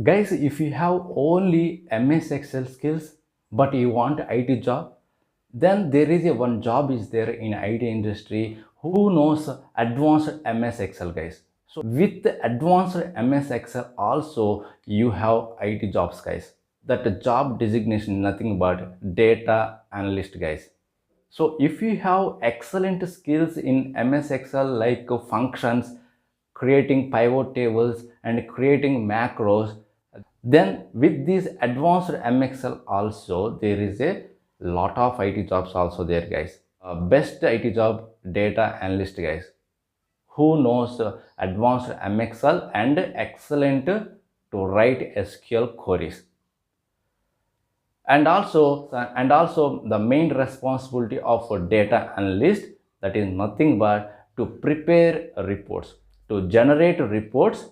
Guys, if you have only MS Excel skills but you want IT job, then there is a one job is there in IT industry who knows advanced MS Excel, guys. So with advanced MS Excel also you have IT jobs, guys. That job designation nothing but data analyst, guys. So if you have excellent skills in MS Excel like functions, creating pivot tables and creating macros, then with these advanced MXL also there is a lot of IT jobs also there, guys. Best IT job data analyst, guys, who knows advanced MXL and excellent to write SQL queries. And also the main responsibility of a data analyst, that is nothing but to prepare reports, to generate reports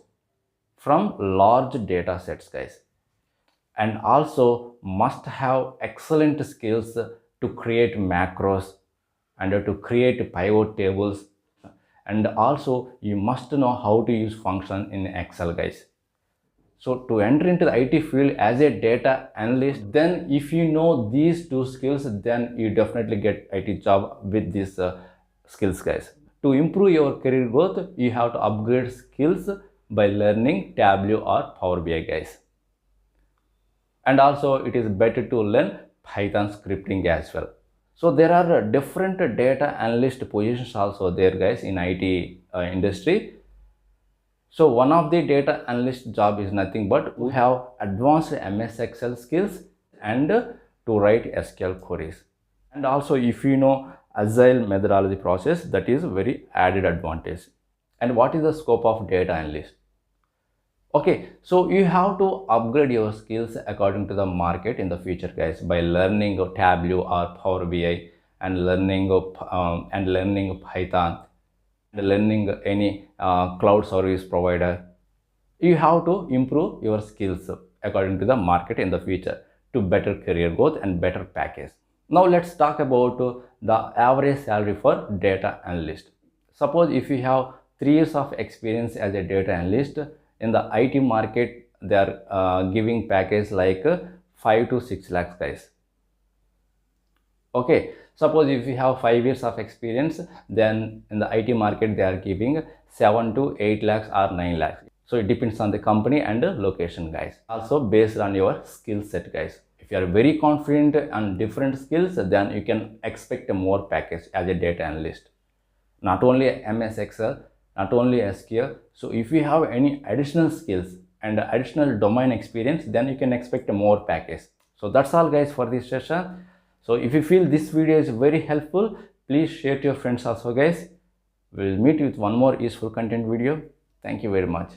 from large data sets, guys, and also must have excellent skills to create macros and to create pivot tables, and also you must know how to use function in Excel, guys. So to enter into the IT field as a data analyst, then if you know these two skills, then you definitely get IT job with these skills, guys. To improve your career growth, you have to upgrade skills by learning Tableau or Power BI, guys. And also it is better to learn Python scripting as well. So there are different data analyst positions also there, guys, in IT industry. So one of the data analyst job is nothing but to have advanced MS Excel skills and to write SQL queries. And also if you know agile methodology process, that is very added advantage. And what is the scope of data analyst? Okay, so you have to upgrade your skills according to the market in the future, guys, by learning Tableau or Power BI and learning Python, and learning any cloud service provider. You have to improve your skills according to the market in the future to better career growth and better package. Now let's talk about the average salary for data analyst. Suppose if you have 3 years of experience as a data analyst in the IT market, they are giving package like 5 to 6 lakhs, guys. Okay, suppose if you have 5 years of experience, then in the IT market they are giving 7 to 8 lakhs or 9 lakhs. So it depends on the company and the location, guys. Also based on your skill set, guys. If you are very confident on different skills, then you can expect a more package as a data analyst. Not only MS Excel, not only SQL. So if you have any additional skills and additional domain experience, then you can expect a more package. So that's all, guys, for this session. So if you feel this video is very helpful, please share to your friends also, guys. We'll meet with one more useful content video. Thank you very much.